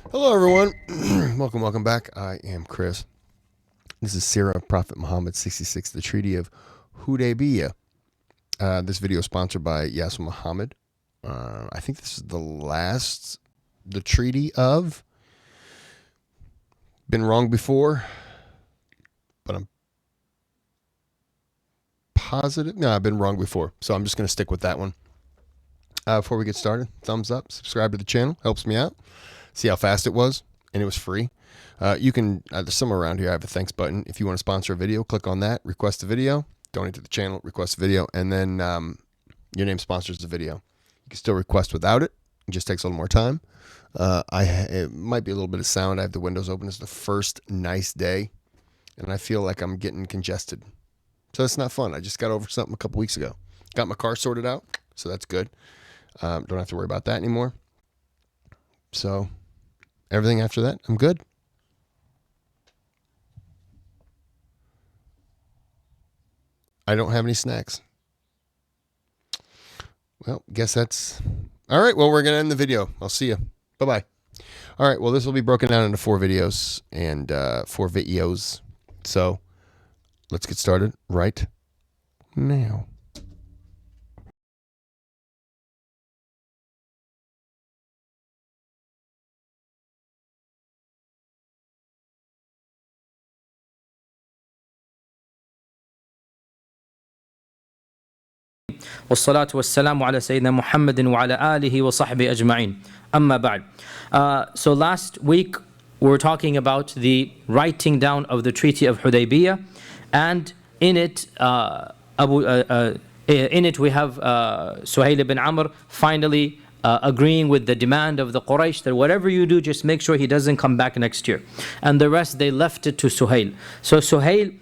Hello, everyone. welcome back. I am Kris. This is Seerah of Prophet Muhammad 66, the Treaty of Hudaybiyya. This video is sponsored by Yasin Muhammad. I think this is the Treaty of. Been wrong before, but I'm positive. No, I've been wrong before, so I'm just going to stick with that one. Before we get started, thumbs up, subscribe to the channel, helps me out. See how fast it was, and it was free. You can, there's somewhere around here, I have a thanks button. If you want to sponsor a video, click on that, request a video, donate to the channel, request a video, and then your name sponsors the video. You can still request without it. It just takes a little more time. It might be a little bit of sound. I have the windows open. It's the first nice day, and I feel like I'm getting congested. So it's not fun. I just got over something a couple weeks ago. Got my car sorted out, so that's good. Don't have to worry about that anymore. So everything after that, I'm good. I don't have any snacks. Well, guess that's... All right, well, we're going to end the video. I'll see you. Bye-bye. All right, well, this will be broken down into 4 videos and 4 videos. So let's get started right now. والصلاة والسلام على سيدنا محمد وعلى آله وصحبه أجمعين أما بعد. So last week we were talking about the writing down of the Treaty of Hudaybiyya, and in it we have Suhail ibn Amr finally agreeing with the demand of the Quraysh that whatever you do, just make sure he doesn't come back next year. And the rest, they left it to Suhail. So Suhail,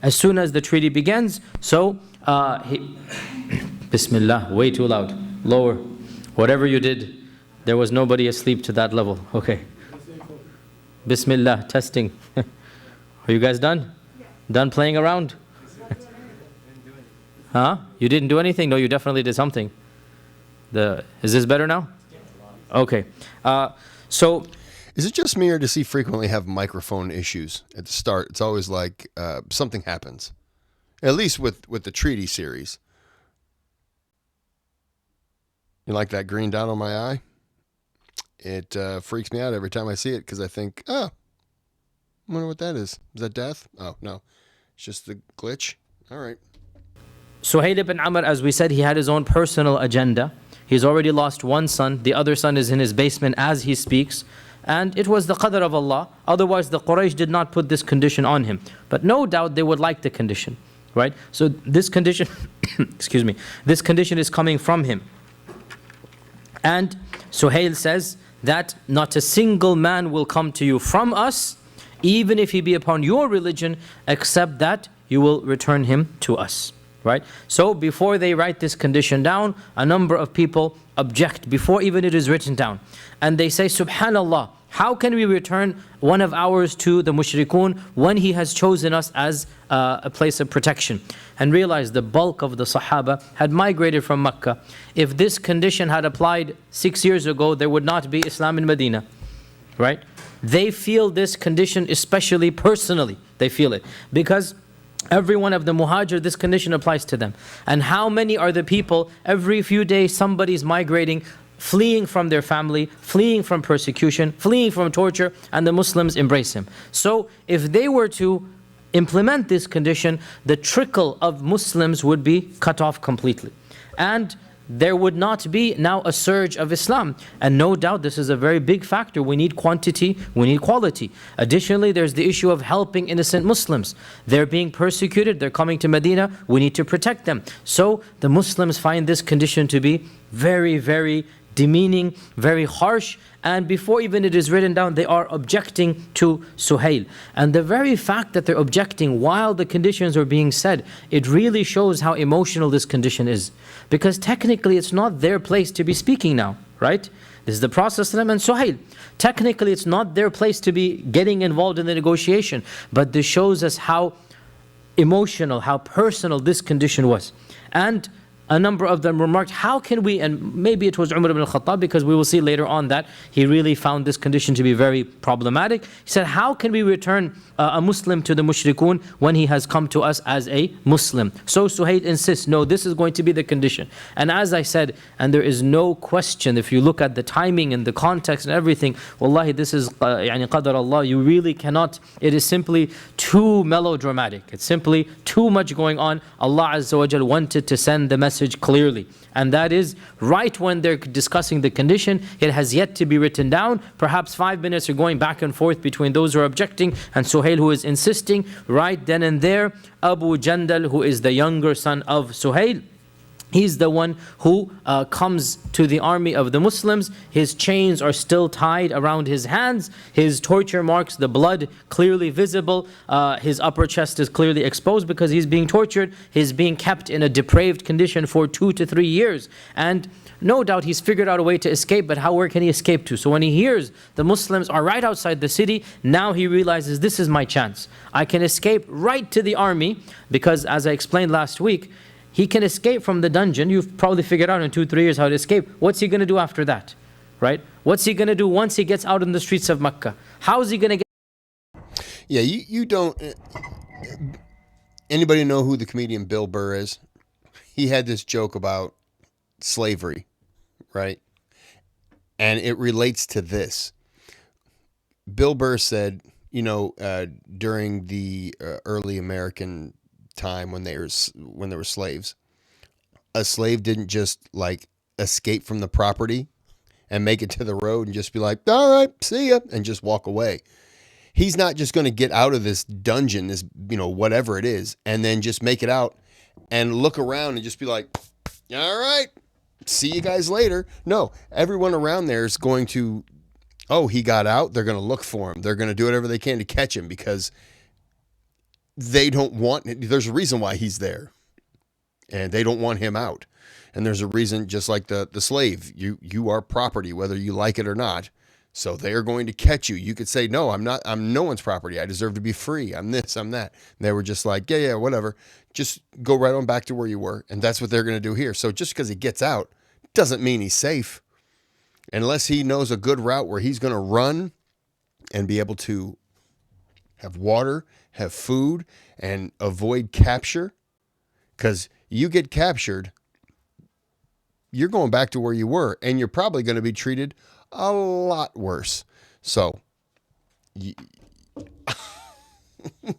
as soon as the treaty begins, Bismillah, way too loud. Lower. Whatever you did, there was nobody asleep to that level. Okay. Bismillah, testing. Are you guys done? Done playing around? Huh? You didn't do anything? No, you definitely did something. Is this better now? Okay. So... Is it just me, or does he frequently have microphone issues at the start? It's always like something happens. At least with the treaty series. You like that green dot on my eye? It freaks me out every time I see it, because I think, oh, I wonder what that is. Is that death? Oh, no. It's just the glitch. All right. Suhail ibn Amr, as we said, he had his own personal agenda. He's already lost one son. The other son is in his basement as he speaks. And it was the qadr of Allah. Otherwise, the Quraysh did not put this condition on him. But no doubt they would like the condition. Right? So this condition, excuse me, this condition is coming from him. And Suhail says that not a single man will come to you from us, even if he be upon your religion, except that you will return him to us. Right? So before they write this condition down, a number of people object before even it is written down. And they say, Subhanallah, how can we return one of ours to the mushrikun when he has chosen us as a place of protection? And realize the bulk of the Sahaba had migrated from Mecca. If this condition had applied 6 years ago, there would not be Islam in Medina. Right? They feel this condition especially personally. They feel it. Because every one of the muhajir, this condition applies to them. And how many are the people, every few days somebody's migrating, fleeing from their family, fleeing from persecution, fleeing from torture, and the Muslims embrace him. So if they were to implement this condition, the trickle of Muslims would be cut off completely. And there would not be now a surge of Islam. And no doubt this is a very big factor. We need quantity, we need quality. Additionally, there's the issue of helping innocent Muslims. They're being persecuted, they're coming to Medina, we need to protect them. So the Muslims find this condition to be very, very demeaning, very harsh, and before even it is written down, they are objecting to Suhail. And the very fact that they're objecting while the conditions are being said, it really shows how emotional this condition is. Because technically it's not their place to be speaking now, right? This is the Prophet and Suhail. Technically it's not their place to be getting involved in the negotiation, but this shows us how emotional, how personal this condition was. And a number of them remarked, how can we, and maybe it was Umar ibn al-Khattab, because we will see later on that he really found this condition to be very problematic. He said, how can we return a Muslim to the mushrikun when he has come to us as a Muslim? So Suhail insists, no, this is going to be the condition. And as I said, and there is no question, if you look at the timing and the context and everything, wallahi, this is yani qadar Allah. You really cannot, it is simply too melodramatic. It's simply too much going on. Allah Azza wa Jal wanted to send the message clearly. And that is right when they're discussing the condition, it has yet to be written down. Perhaps 5 minutes are going back and forth between those who are objecting and Suhail who is insisting. Right then and there, Abu Jandal, who is the younger son of Suhail, he's the one who comes to the army of the Muslims. His chains are still tied around his hands. His torture marks, the blood clearly visible. His upper chest is clearly exposed because he's being tortured. He's being kept in a depraved condition for 2 to 3 years. And no doubt he's figured out a way to escape, but where can he escape to? So when he hears the Muslims are right outside the city, now he realizes this is my chance. I can escape right to the army because, as I explained last week, he can escape from the dungeon. You've probably figured out in 2-3 years how to escape. What's he going to do after that? Right? What's he going to do once he gets out in the streets of Mecca? How is he going to get... Yeah, you don't... Anybody know who the comedian Bill Burr is? He had this joke about slavery, right? And it relates to this. Bill Burr said, during the early American time when there were slaves, a slave didn't just like escape from the property and make it to the road and just be like, all right, see ya, and just walk away. He's not just going to get out of this dungeon, this whatever it is, and then just make it out and look around and just be like, all right, see you guys later. No, everyone around there is going to, oh, he got out, they're going to look for him, they're going to do whatever they can to catch him because they don't want, there's a reason why he's there and they don't want him out. And there's a reason, just like the slave, you are property, whether you like it or not. So they are going to catch you. You could say, no, I'm not, I'm no one's property. I deserve to be free. I'm this, I'm that. And they were just like, yeah, whatever. Just go right on back to where you were. And that's what they're going to do here. So just because he gets out doesn't mean he's safe. Unless he knows a good route where he's going to run and be able to have water, have food, and avoid capture. Because you get captured, you're going back to where you were, and you're probably going to be treated a lot worse. So,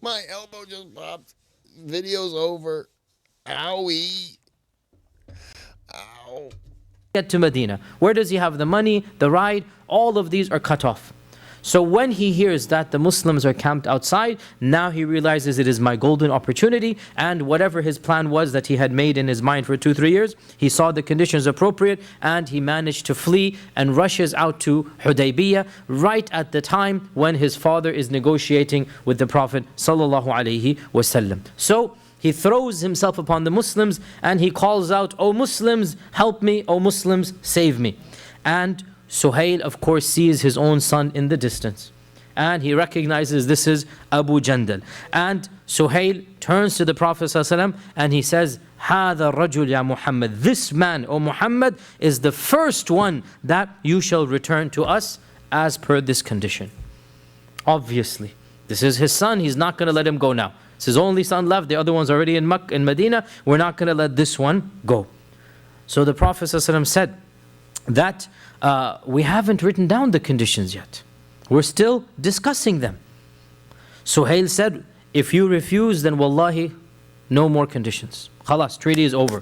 my elbow just popped. Video's over. Owie. Ow. Get to Medina? Where does he have the money, the ride? All of these are cut off. So when he hears that the Muslims are camped outside, now he realizes it is my golden opportunity, and whatever his plan was that he had made in his mind for 2-3 years, he saw the conditions appropriate and he managed to flee and rushes out to Hudaybiyya right at the time when his father is negotiating with the Prophet ﷺ. So he throws himself upon the Muslims and he calls out, "O Muslims, help me, O Muslims, save me." And Suhail, of course, sees his own son in the distance. And he recognizes this is Abu Jandal. And Suhail turns to the Prophet ﷺ and he says, هَذَا الرَّجُلْ يَا Muhammad. This man, O Muhammad, is the first one that you shall return to us as per this condition. Obviously, this is his son. He's not going to let him go now. It's his only son left. The other one's already in Makkah, in Medina. We're not going to let this one go. So the Prophet ﷺ said that we haven't written down the conditions yet. We're still discussing them. Suhail said, if you refuse, then wallahi, no more conditions. Khalas, treaty is over.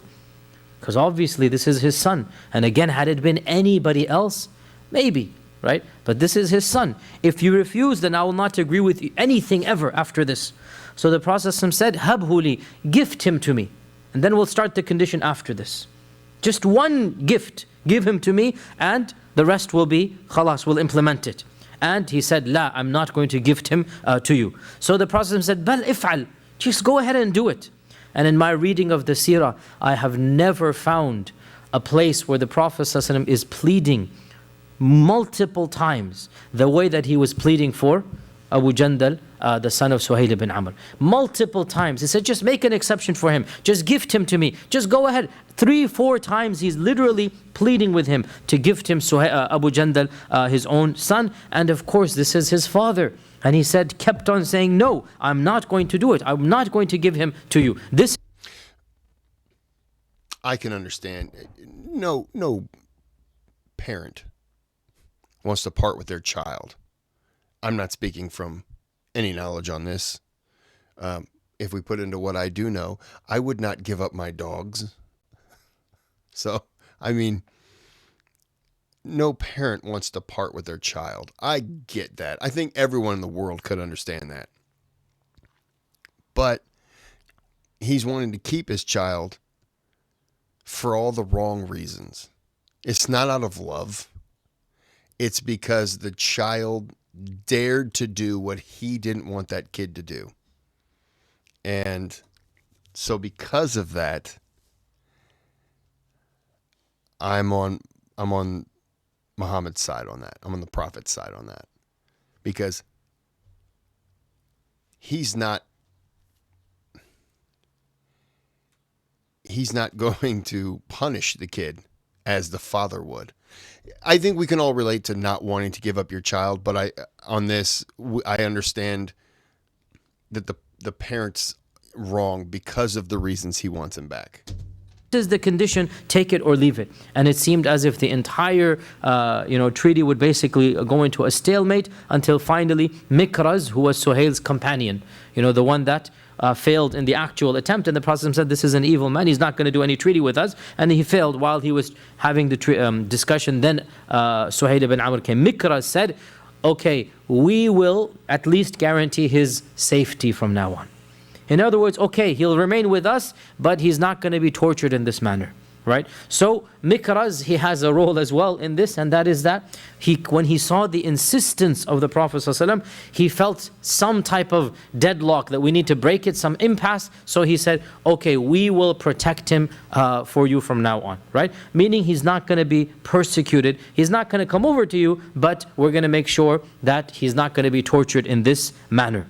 Because obviously this is his son. And again, had it been anybody else, maybe, right? But this is his son. If you refuse, then I will not agree with you anything ever after this. So the Prophet said, Habhuli, gift him to me. And then we'll start the condition after this. Just one gift, give him to me, and the rest will be, khalas, we'll implement it. And he said, La, I'm not going to gift him to you. So the Prophet said, Bal if'al, just go ahead and do it. And in my reading of the Seerah, I have never found a place where the Prophet ﷺ is pleading multiple times the way that he was pleading for Abu Jandal, the son of Suhail ibn Amr. Multiple times. He said, just make an exception for him. Just gift him to me. Just go ahead. 3-4 times he's literally pleading with him to gift him Abu Jandal, his own son. And of course, this is his father. And he said, kept on saying, no, I'm not going to do it. I'm not going to give him to you. This. I can understand. No parent wants to part with their child. I'm not speaking from any knowledge on this. If we put into what I do know, I would not give up my dogs. So, I mean, no parent wants to part with their child. I get that. I think everyone in the world could understand that. But he's wanting to keep his child for all the wrong reasons. It's not out of love. It's because the child dared to do what he didn't want that kid to do. And so because of that, I'm on Muhammad's side on that. I'm on the Prophet's side on that. Because he's not going to punish the kid as the father would. I think we can all relate to not wanting to give up your child, but I understand that the parent's wrong because of the reasons he wants him back. Is the condition, take it or leave it. And it seemed as if the entire treaty would basically go into a stalemate until finally Mikraz, who was Suhail's companion, the one that failed in the actual attempt, and the Prophet said, this is an evil man, he's not going to do any treaty with us, and he failed while he was having the discussion. Then Suhail ibn Amr came. Mikraz said, okay, we will at least guarantee his safety from now on. In other words, okay, he'll remain with us, but he's not going to be tortured in this manner, right? So Mikraz, he has a role as well in this, and that is that when he saw the insistence of the Prophet ﷺ, he felt some type of deadlock that we need to break it, some impasse. So he said, okay, we will protect him for you from now on, right? Meaning he's not going to be persecuted. He's not going to come over to you, but we're going to make sure that he's not going to be tortured in this manner.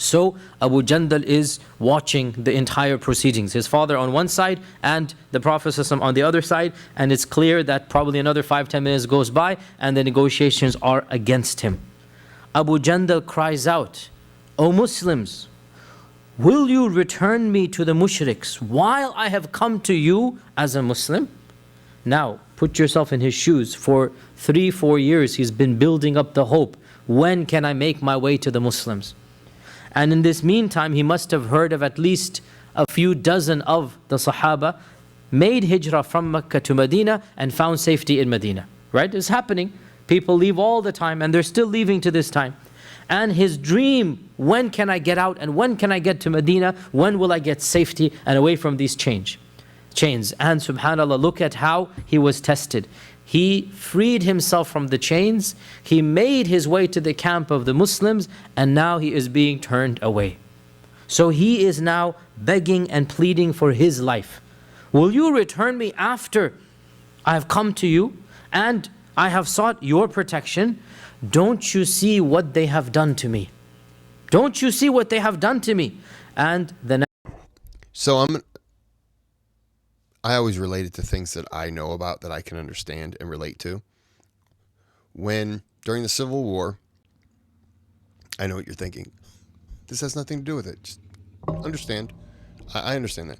So Abu Jandal is watching the entire proceedings. His father on one side and the Prophet ﷺ on the other side. And it's clear that probably another 5-10 minutes goes by and the negotiations are against him. Abu Jandal cries out, O Muslims, will you return me to the mushriks while I have come to you as a Muslim? Now, put yourself in his shoes. For 3-4 years he's been building up the hope. When can I make my way to the Muslims? And in this meantime, he must have heard of at least a few dozen of the Sahaba made hijrah from Mecca to Medina and found safety in Medina. Right? It's happening. People leave all the time and they're still leaving to this time. And his dream, when can I get out and when can I get to Medina? When will I get safety and away from these chains? And subhanAllah, look at how he was tested. He freed himself from the chains. He made his way to the camp of the Muslims, and now he is being turned away. So he is now begging and pleading for his life. Will you return me after I have come to you and I have sought your protection? Don't you see what they have done to me? Don't you see what they have done to me? And the So I always relate it to things that I know about, that I can understand and relate to. When, during the Civil War, I know what you're thinking. This has nothing to do with it. Just understand. I understand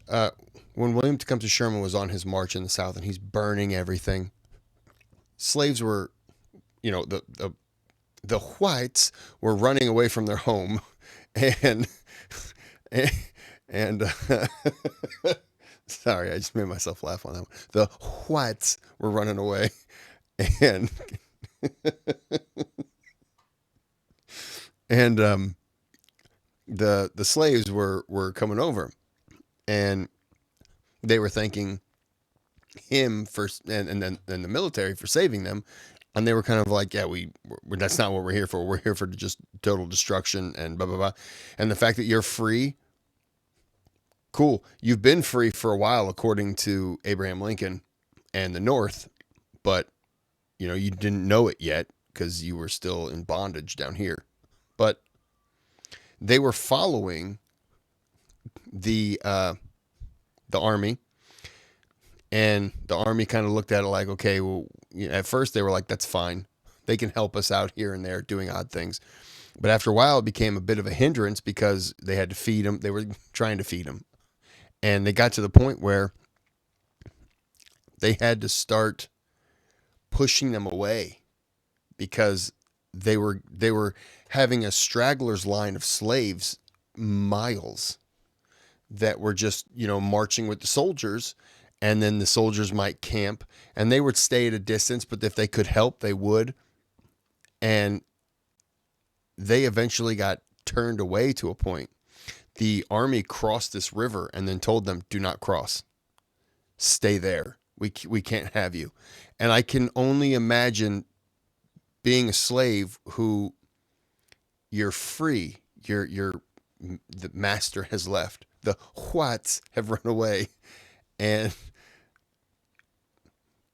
that. When William Tecumseh Sherman was on his march in the South and he's burning everything, slaves were, the whites were running away from their home and sorry, I just made myself laugh on that one. The whites were running away, and the slaves were coming over, and they were thanking him first, and then the military for saving them. And they were kind of like, yeah, that's not what we're here for. We're here for just total destruction and blah, blah, blah. And the fact that you're free, cool. You've been free for a while, according to Abraham Lincoln and the North, but, you didn't know it yet because you were still in bondage down here. But they were following the army, and the army kind of looked at it like, okay, well, at first they were like, that's fine. They can help us out here and there doing odd things. But after a while, it became a bit of a hindrance because they had to feed them. They were trying to feed them. And they got to the point where they had to start pushing them away because they were having a straggler's line of slaves miles that were just, marching with the soldiers, and then the soldiers might camp and they would stay at a distance, but if they could help, they would. And they eventually got turned away to a point. The army crossed this river and then told them, do not cross. Stay there. We can't have you. And I can only imagine being a slave who you're free. The master has left. The Huats have run away. And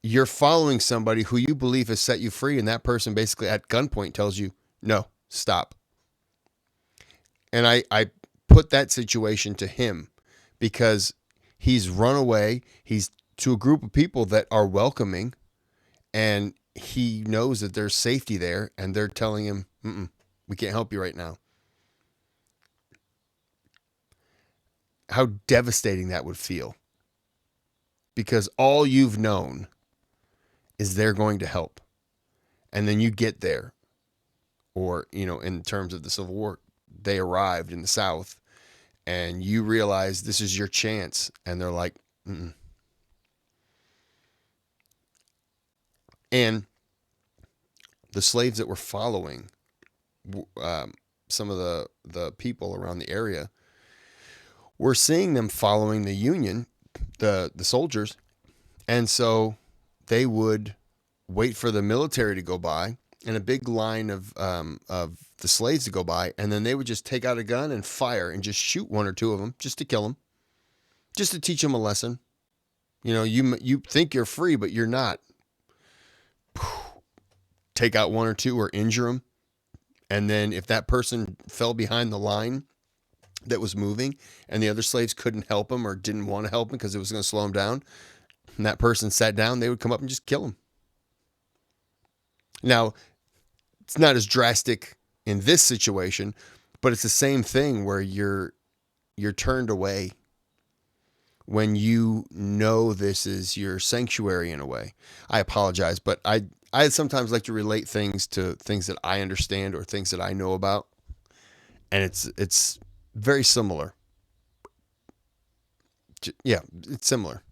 you're following somebody who you believe has set you free. And that person basically at gunpoint tells you, no, stop. And I put that situation to him because he's run away. He's to a group of people that are welcoming, and he knows that there's safety there, and they're telling him, we can't help you right now. How devastating that would feel, because all you've known is they're going to help. And then you get there, or, in terms of the Civil War, they arrived in the South and you realize this is your chance. And they're like, And the slaves that were following, some of the people around the area, were seeing them following the Union, the soldiers. And so they would wait for the military to go by and a big line of the slaves to go by. And then they would just take out a gun and fire and just shoot one or two of them just to kill them, just to teach them a lesson. You think you're free, but you're not. Take out one or two or injure them. And then if that person fell behind the line that was moving and the other slaves couldn't help him or didn't want to help him because it was going to slow him down, and that person sat down, they would come up and just kill him. Now, it's not as drastic in this situation, but it's the same thing where you're turned away when you know this is your sanctuary in a way. I apologize, but I sometimes like to relate things to things that I understand or things that I know about, and it's very similar. Yeah, it's similar.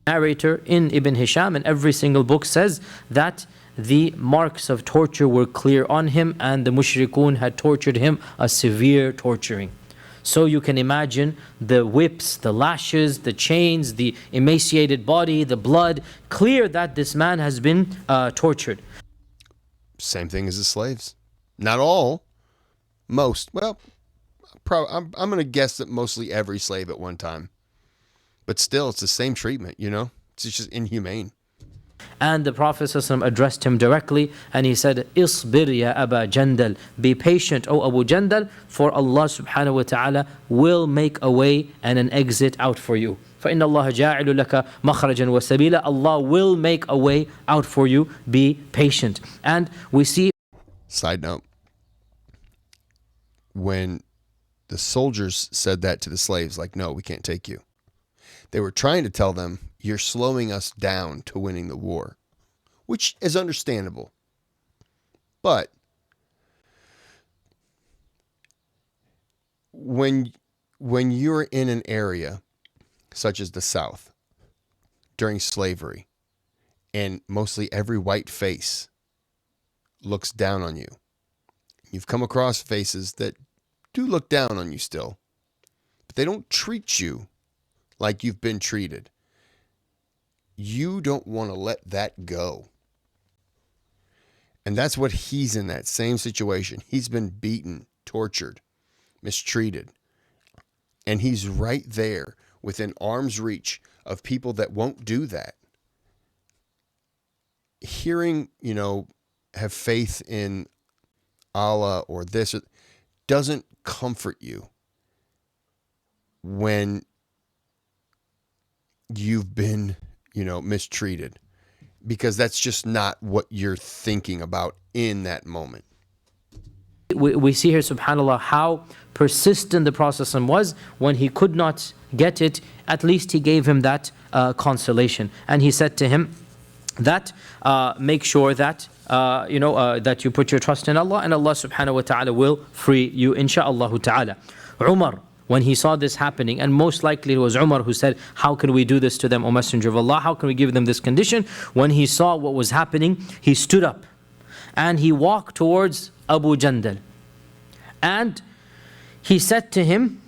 Narrator in Ibn Hisham in every single book says that the marks of torture were clear on him, and the mushrikun had tortured him a severe torturing. So you can imagine the whips, the lashes, the chains, the emaciated body, the blood, clear that this man has been tortured. Same thing as the slaves. Not all, most. Well, I'm going to guess that mostly every slave at one time. But still, it's the same treatment, It's just inhumane. And the Prophet ﷺ addressed him directly, and he said, "Isbir ya Aba Jandal, be patient, O Abu Jandal, for Allah subhanahu wa ta'ala will make a way and an exit out for you. فَإِنَّ اللَّهَ جَاعِلُ لَكَ مَخْرَجًا وَسَبِيلًا." Allah will make a way out for you. Be patient. And we see. Side note: when the soldiers said that to the slaves, like, "No, we can't take you," they were trying to tell them, you're slowing us down to winning the war, which is understandable. But when you're in an area such as the South during slavery, and mostly every white face looks down on you, you've come across faces that do look down on you still, but they don't treat you like you've been treated. You don't want to let that go. And that's what he's in, that same situation. He's been beaten, tortured, mistreated. And he's right there within arm's reach of people that won't do that. Hearing, have faith in Allah or this, doesn't comfort you when you've been, mistreated, because that's just not what you're thinking about in that moment. We see here, subhanAllah, how persistent the Prophet was. When he could not get it, at least he gave him that consolation. And he said to him that make sure that that you put your trust in Allah, and Allah subhanahu wa ta'ala will free you, insha'Allah ta'ala. Umar, when he saw this happening, and most likely it was Umar who said, how can we do this to them, O Messenger of Allah? How can we give them this condition? When he saw what was happening, he stood up and he walked towards Abu Jandal. And he said to him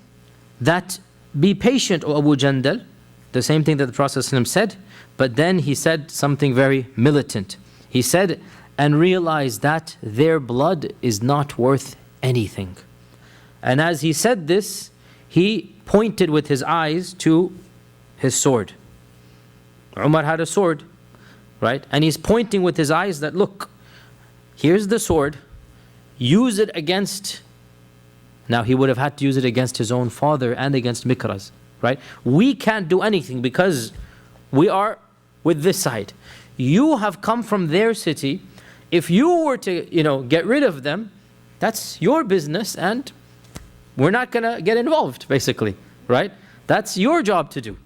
that, be patient, O Abu Jandal. The same thing that the Prophet ﷺ said, but then he said something very militant. He said, and realize that their blood is not worth anything. And as he said this, he pointed with his eyes to his sword. Umar had a sword, right? And he's pointing with his eyes that, look, here's the sword, use it against... Now he would have had to use it against his own father and against Mikraz, right? We can't do anything because we are with this side. You have come from their city. If you were to, get rid of them, that's your business, and we're not going to get involved, basically, right? That's your job to do.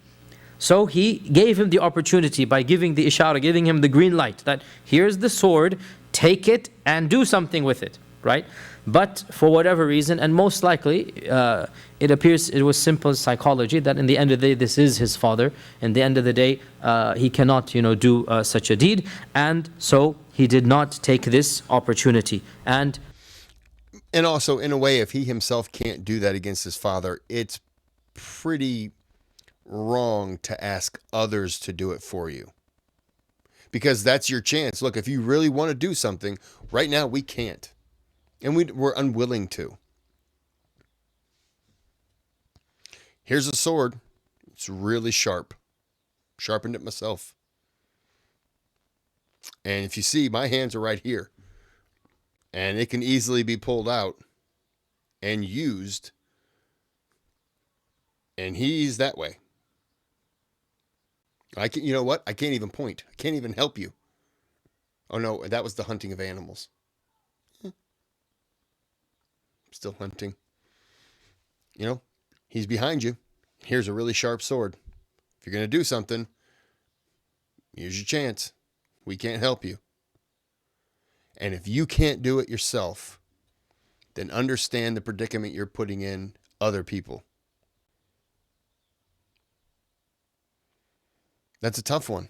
So he gave him the opportunity by giving the ishara, giving him the green light, that here's the sword, take it and do something with it, right? But for whatever reason, and most likely, it appears it was simple psychology, that in the end of the day, this is his father. In the end of the day, he cannot, do such a deed. And so he did not take this opportunity. And also, in a way, if he himself can't do that against his father, it's pretty wrong to ask others to do it for you. Because that's your chance. Look, if you really want to do something, right now we can't. And we're unwilling to. Here's a sword. It's really sharp. Sharpened it myself. And if you see, my hands are right here. And it can easily be pulled out and used. And he's that way. You know what? I can't even point. I can't even help you. Oh no, that was the hunting of animals. Still hunting. He's behind you. Here's a really sharp sword. If you're going to do something, here's your chance. We can't help you. And if you can't do it yourself, then understand the predicament you're putting in other people. That's a tough one.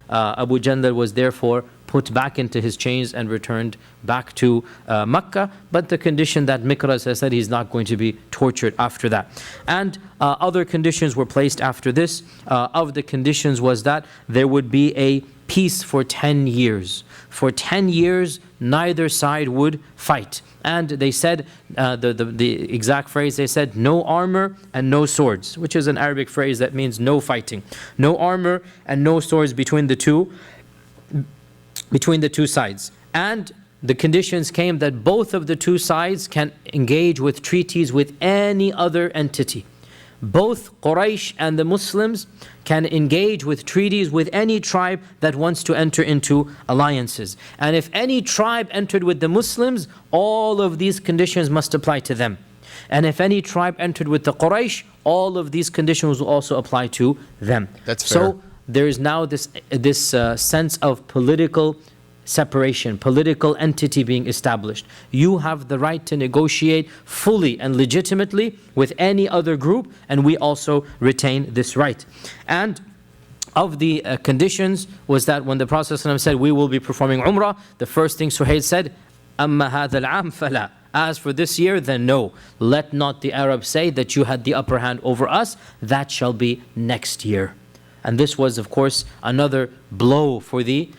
Abu Jandal was therefore put back into his chains and returned back to Mecca, but the condition that Mikraz has said he's not going to be tortured after that. And other conditions were placed after this. Of the conditions was that there would be a peace for 10 years. For 10 years, neither side would fight. And they said, the exact phrase, they said, no armor and no swords, which is an Arabic phrase that means no fighting. No armor and no swords between the two sides. And the conditions came that both of the two sides can engage with treaties with any other entity. Both Quraysh and the Muslims can engage with treaties with any tribe that wants to enter into alliances. And if any tribe entered with the Muslims, all of these conditions must apply to them. And if any tribe entered with the Quraysh, all of these conditions will also apply to them. That's fair. So there is now this sense of political separation, political entity being established. You have the right to negotiate fully and legitimately with any other group, and we also retain this right. And of the conditions was that when the Prophet ﷺ said, we will be performing Umrah, the first thing Suhail said, أَمَّا هَذَا الْعَامْ فَلَا. As for this year, then no. Let not the Arabs say that you had the upper hand over us. That shall be next year. And this was, of course, another blow for the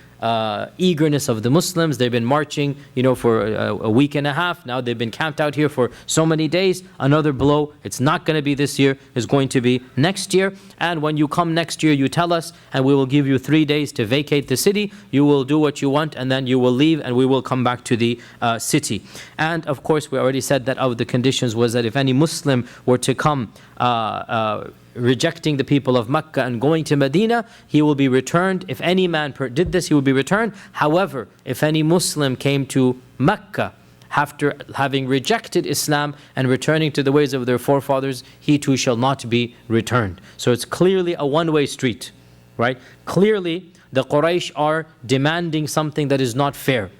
eagerness of the Muslims. They've been marching, for a week and a half. Now they've been camped out here for so many days. Another blow. It's not going to be this year. It's going to be next year. And when you come next year, you tell us, and we will give you 3 days to vacate the city. You will do what you want, and then you will leave, and we will come back to the city. And of course, we already said that of the conditions was that if any Muslim were to come rejecting the people of Mecca and going to Medina, he will be returned. If any man did this, he will be returned. However, if any Muslim came to Mecca after having rejected Islam and returning to the ways of their forefathers, he too shall not be returned. So it's clearly a one-way street, right? Clearly, the Quraysh are demanding something that is not fair.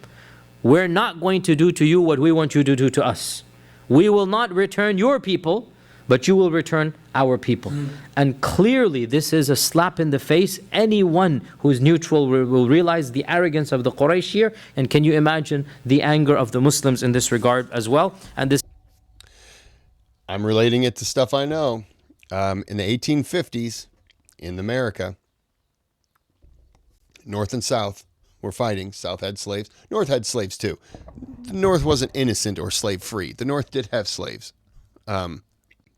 We're not going to do to you what we want you to do to us. We will not return your people, but you will return our people. And clearly this is a slap in the face. Anyone who's neutral will realize the arrogance of the Quraysh here. And can you imagine the anger of the Muslims in this regard as well? And this, I'm relating it to stuff I know. In the 1850s in America, North and South were fighting. South had slaves. North had slaves too. The North wasn't innocent or slave free. The North did have slaves.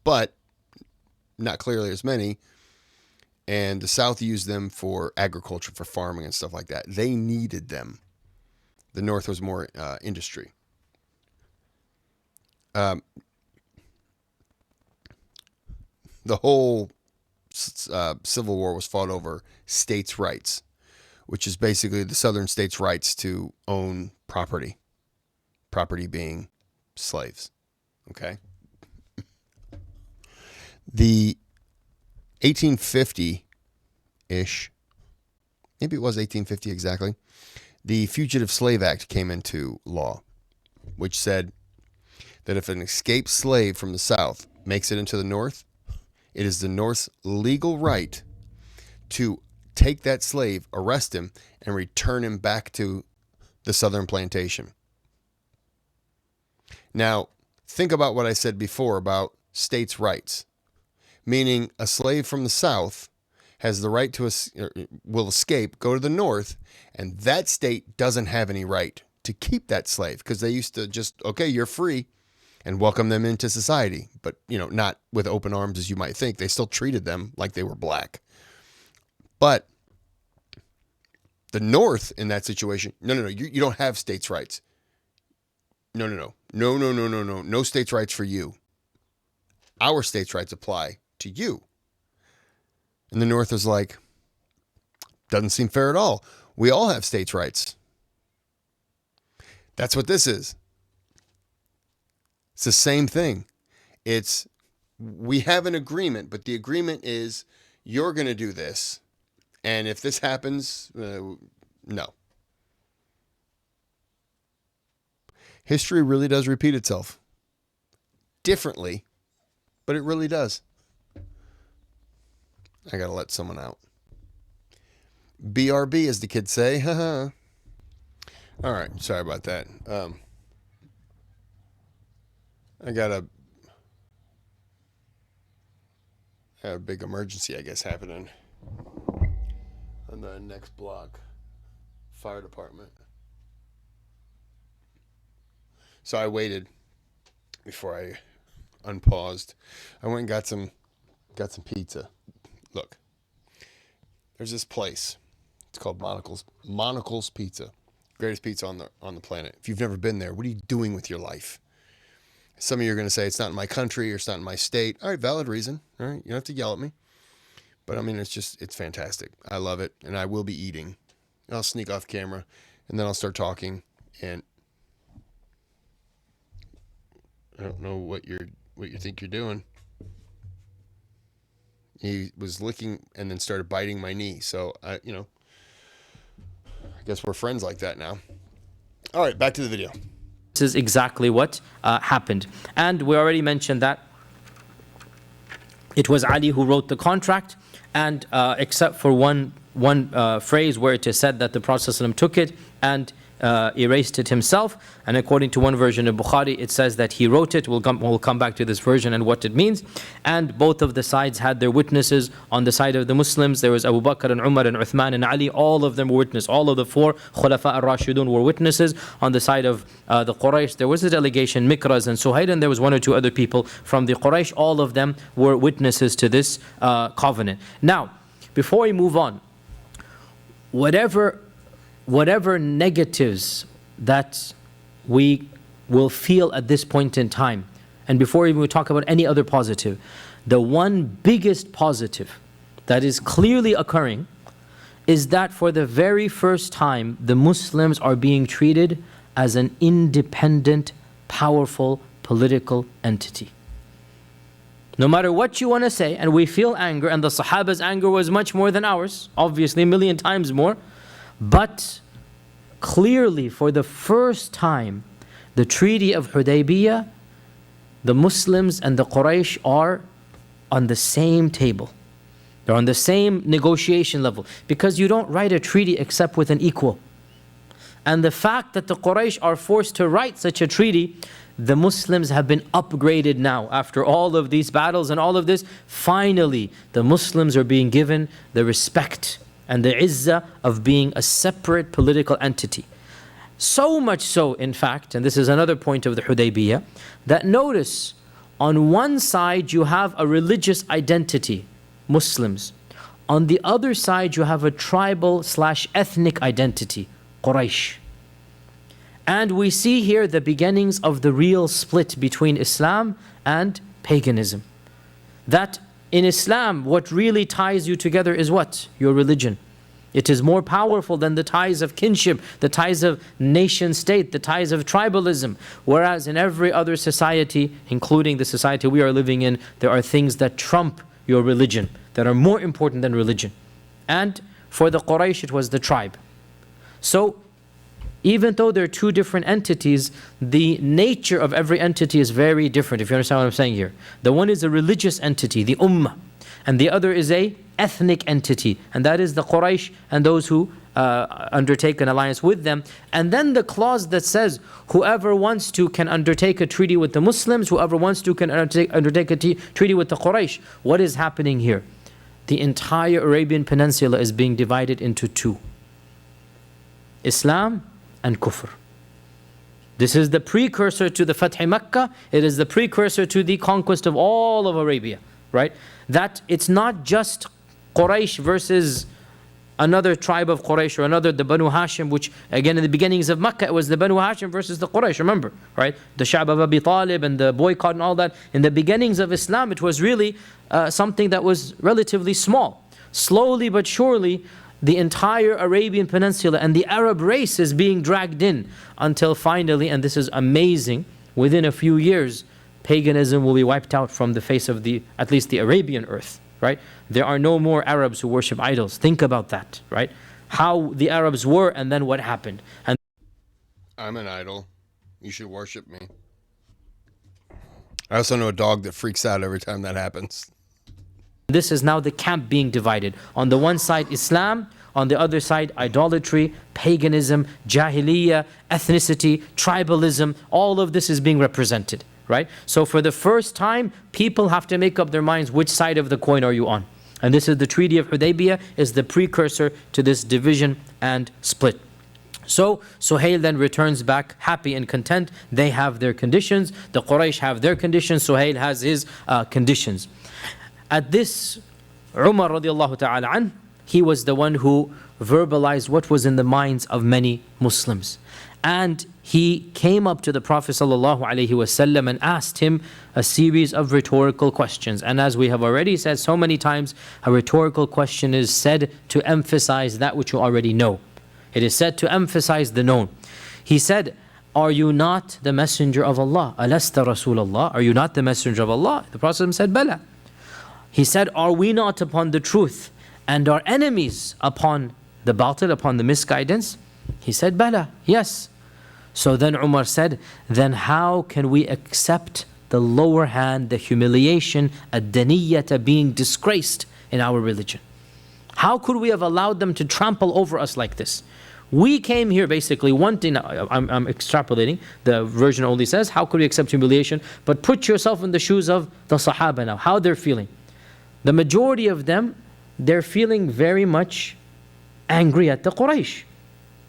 But not clearly as many, and the South used them for agriculture, for farming and stuff like that. They needed them. The North was more industry. The whole Civil War was fought over states' rights, which is basically the Southern states' rights to own property. Property being slaves. Okay? The 1850-ish, maybe it was 1850 exactly, the Fugitive Slave Act came into law, which said that if an escaped slave from the South makes it into the North, it is the North's legal right to take that slave, arrest him, and return him back to the Southern plantation. Now, think about what I said before about states' rights. Meaning a slave from the South has the right to, will escape, go to the North, and that state doesn't have any right to keep that slave because they used to just, okay, you're free, and welcome them into society. But, not with open arms as you might think. They still treated them like they were black. But the North in that situation, no, you don't have states' rights. No states' rights for you. Our states' rights apply to you. And the North is like, doesn't seem fair at all. We all have states' rights. That's what this is. It's the same thing. We have an agreement, but the agreement is you're going to do this. And if this happens, no. History really does repeat itself. Differently, but it really does. I got to let someone out. BRB, as the kids say. Haha. All right. Sorry about that. I got a big emergency, I guess, happening on the next block. Fire department. So I waited before I unpaused. I went and got some pizza. Look, there's this place. It's called Monocle's Pizza. Greatest pizza on the planet. If you've never been there, what are you doing with your life? Some of you are going to say it's not in my country or it's not in my state. All right, valid reason. All right, you don't have to yell at me. But I mean, it's fantastic. I love it, and I will be eating. I'll sneak off camera, and then I'll start talking. And I don't know what you think you're doing. He was licking and then started biting my knee. So I guess we're friends like that now. All right, back to the video. This is exactly what happened. And we already mentioned that it was Ali who wrote the contract, and except for one phrase where it is said that the Prophet ﷺ took it and erased it himself. And according to one version of Bukhari, it says that he wrote it. We'll come back to this version and what it means. And both of the sides had their witnesses. On the side of the Muslims, there was Abu Bakr and Umar and Uthman and Ali. All of them were witnesses. All of the four Khulafa al-Rashidun were witnesses. On the side of the Quraysh, there was a delegation, Mikraz and Suhail, and there was one or two other people from the Quraysh. All of them were witnesses to this covenant. Now, before we move on, whatever negatives that we will feel at this point in time, and before even we talk about any other positive, the one biggest positive that is clearly occurring is that for the very first time, the Muslims are being treated as an independent, powerful political entity. No matter what you want to say, and we feel anger, and the Sahaba's anger was much more than ours, obviously a million times more, but clearly for the first time, the Treaty of Hudaybiyya, the Muslims and the Quraysh are on the same table. They're on the same negotiation level, because you don't write a treaty except with an equal. And the fact that the Quraysh are forced to write such a treaty, the Muslims have been upgraded now. After all of these battles and all of this, finally the Muslims are being given the respect and the izzah of being a separate political entity. So much so, in fact, and this is another point of the Hudaybiyah, that notice, on one side you have a religious identity, Muslims. On the other side you have a tribal/ethnic identity, Quraysh. And we see here the beginnings of the real split between Islam and paganism. That in Islam, what really ties you together is what? Your religion. It is more powerful than the ties of kinship, the ties of nation state, the ties of tribalism. Whereas in every other society, including the society we are living in, there are things that trump your religion, that are more important than religion. And for the Quraysh, it was the tribe. So, even though they're two different entities, the nature of every entity is very different, if you understand what I'm saying here. The one is a religious entity, the Ummah, and the other is a ethnic entity, and that is the Quraysh and those who undertake an alliance with them. And then the clause that says, whoever wants to can undertake a treaty with the Muslims, whoever wants to can undertake a treaty with the Quraysh. What is happening here? The entire Arabian Peninsula is being divided into two: Islam and Kufr. This is the precursor to the Fath Makkah. It is the precursor to the conquest of all of Arabia, right? That it's not just Quraysh versus another tribe of Quraysh, or another, the Banu Hashim, which again in the beginnings of Makkah it was the Banu Hashim versus the Quraysh, remember, right? The Sha'b of Abi Talib and the boycott and all that. In the beginnings of Islam, it was really something that was relatively small. Slowly but surely, the entire Arabian Peninsula and the Arab race is being dragged in until finally, and this is amazing, within a few years, paganism will be wiped out from the face of at least the Arabian earth, right? There are no more Arabs who worship idols. Think about that, right? How the Arabs were and then what happened. And I'm an idol. You should worship me. I also know a dog that freaks out every time that happens. this is now the camp being divided. On the one side, Islam. On the other side, idolatry, paganism, jahiliyyah, ethnicity, tribalism. All of this is being represented, right? So for the first time, people have to make up their minds, which side of the coin are you on? And this is the Treaty of Hudaybiyah, is the precursor to this division and split. So Suhail then returns back happy and content. They have their conditions. The Quraysh have their conditions. Suhail has his conditions. At this, Umar radiallahu ta'ala anh, he was the one who verbalized what was in the minds of many Muslims. And he came up to the Prophet sallallahu alaihi wasallam and asked him a series of rhetorical questions. And as we have already said so many times, a rhetorical question is said to emphasize that which you already know. It is said to emphasize the known. He said, "Are you not the messenger of Allah? Alasta Rasulullah? Are you not the messenger of Allah?" The Prophet said, "Bala." He said, "Are we not upon the truth and our enemies upon the batil, upon the misguidance?" He said, "Bala, yes." So then Umar said, "Then how can we accept the lower hand, the humiliation, ad-daniyata, being disgraced in our religion? How could we have allowed them to trample over us like this? We came here basically wanting, I'm extrapolating, the version only says, how could we accept humiliation? But put yourself in the shoes of the Sahaba now, how they're feeling. The majority of them, they're feeling very much angry at the Quraysh.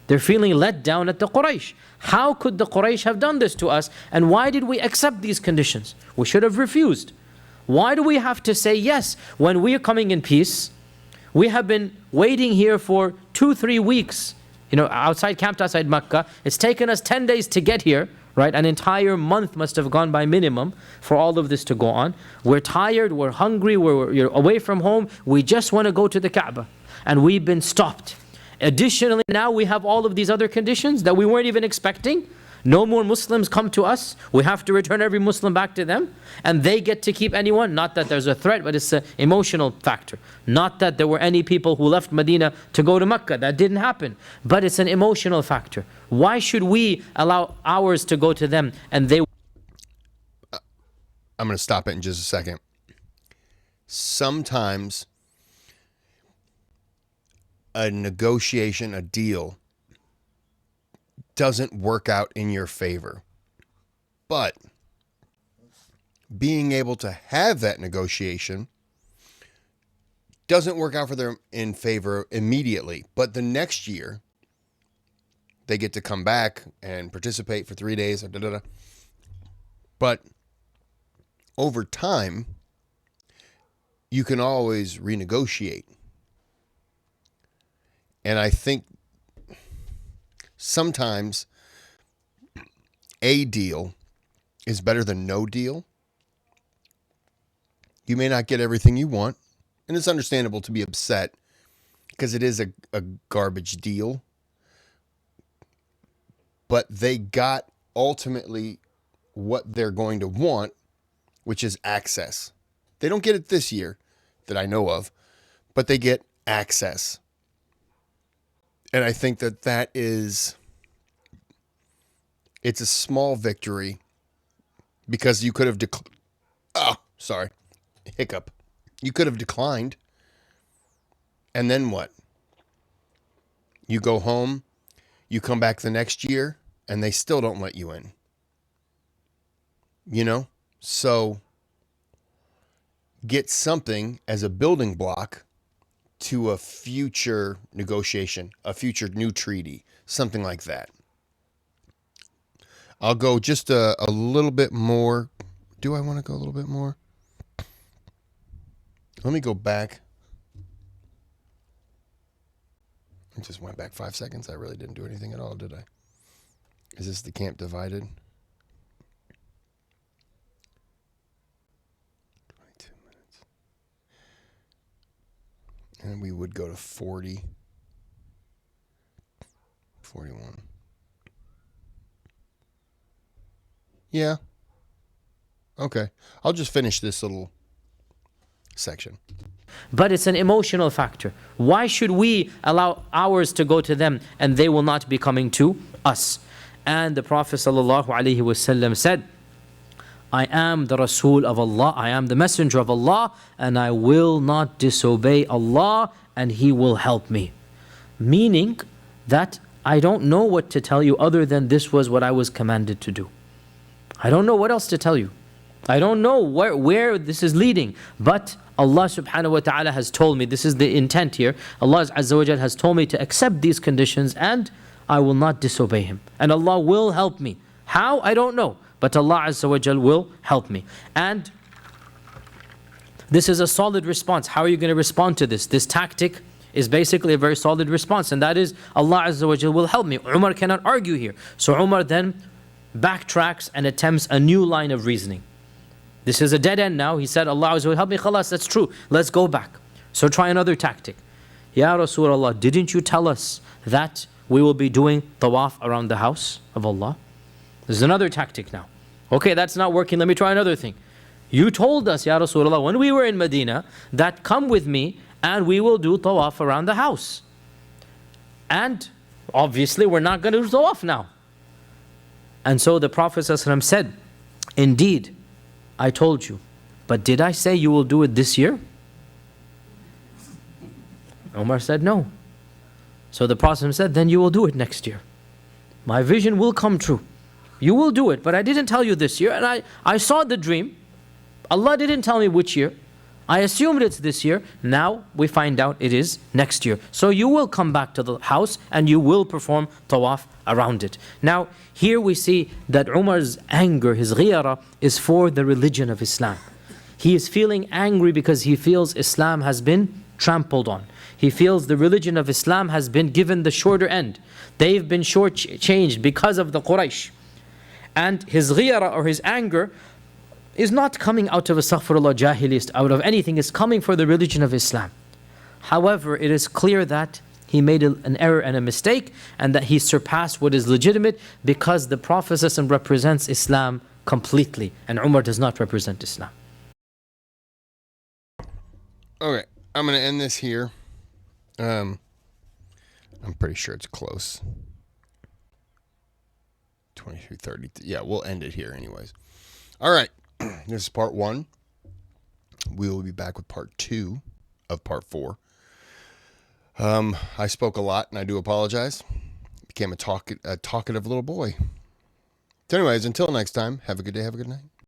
They're feeling let down at the Quraysh. How could the Quraysh have done this to us? And why did we accept these conditions? We should have refused. Why do we have to say yes when we are coming in peace? We have been waiting here for 2-3 weeks, camped outside Mecca. It's taken us 10 days to get here, right? An entire month must have gone by minimum for all of this to go on. We're tired, we're hungry, you're away from home. We just want to go to the Kaaba. And we've been stopped. Additionally, now we have all of these other conditions that we weren't even expecting. No more Muslims come to us. We have to return every Muslim back to them. And they get to keep anyone. Not that there's a threat, but it's an emotional factor. Not that there were any people who left Medina to go to Mecca. That didn't happen. But it's an emotional factor. Why should we allow ours to go to them and they... I'm going to stop it in just a second. Sometimes a negotiation, a deal, doesn't work out in your favor. But being able to have that negotiation doesn't work out for them in favor immediately. But the next year, they get to come back and participate for 3 days. But over time, you can always renegotiate. And I think sometimes a deal is better than no deal. You may not get everything you want, and it's understandable to be upset because it is a garbage deal. But they got ultimately what they're going to want, which is access. They don't get it this year that I know of, but they get access. And I think that is, it's a small victory because you could have, hiccup. You could have declined. And then what? You go home, you come back the next year, and they still don't let you in. So get something as a building block to a future negotiation, a future new treaty, something like that. I'll go just a little bit more. Do I want to go a little bit more? Let me go back. I just went back 5 seconds. I really didn't do anything at all, did I? Is this the camp divided? 22 minutes. And we would go to 40. 41. Yeah. Okay. I'll just finish this little section. But it's an emotional factor. Why should we allow ours to go to them and they will not be coming to us? And the Prophet ﷺ said, I am the Rasul of Allah, I am the Messenger of Allah, and I will not disobey Allah, and He will help me. Meaning that I don't know what to tell you other than this was what I was commanded to do. I don't know what else to tell you. I don't know where this is leading, but Allah subhanahu wa ta'ala has told me, this is the intent here, Allah Azza wa Jal has told me to accept these conditions and I will not disobey Him. And Allah will help me. How? I don't know. But Allah Azza wa Jal will help me. And this is a solid response. How are you going to respond to this? This tactic is basically a very solid response. And that is, Allah Azza wa Jal will help me. Umar cannot argue here. So Umar then backtracks and attempts a new line of reasoning. This is a dead end now. He said, Allah Azza wa Jal, help me, khalas, that's true. Let's go back. So try another tactic. Ya Rasulullah, didn't you tell us that we will be doing tawaf around the house of Allah? This is another tactic now. Okay, that's not working. Let me try another thing. You told us, Ya Rasulullah, when we were in Medina, that come with me and we will do tawaf around the house. And obviously we're not going to do tawaf now. And so the Prophet ﷺ said, indeed, I told you, but did I say you will do it this year? Umar said no. So the Prophet said, then you will do it next year. My vision will come true. You will do it, but I didn't tell you this year, and I saw the dream. Allah didn't tell me which year. I assumed it's this year. Now we find out it is next year. So you will come back to the house and you will perform tawaf around it. Now here we see that Umar's anger, his ghiyara, is for the religion of Islam. He is feeling angry because he feels Islam has been trampled on. He feels the religion of Islam has been given the shorter end. They've been shortchanged because of the Quraysh. And his ghiyara, or his anger, is not coming out of astaghfirullah jahilist, out of anything. It's coming for the religion of Islam. However, it is clear that he made an error and a mistake, and that he surpassed what is legitimate, because the Prophet ﷺ represents Islam completely, and Umar does not represent Islam. Okay, I'm going to end this here. I'm pretty sure it's close. 22:30. Yeah, we'll end it here anyways. All right. This is part 1. We will be back with part 2 of part 4. I spoke a lot, and I do apologize. Became a talkative little boy. So anyways, until next time, have a good day, have a good night.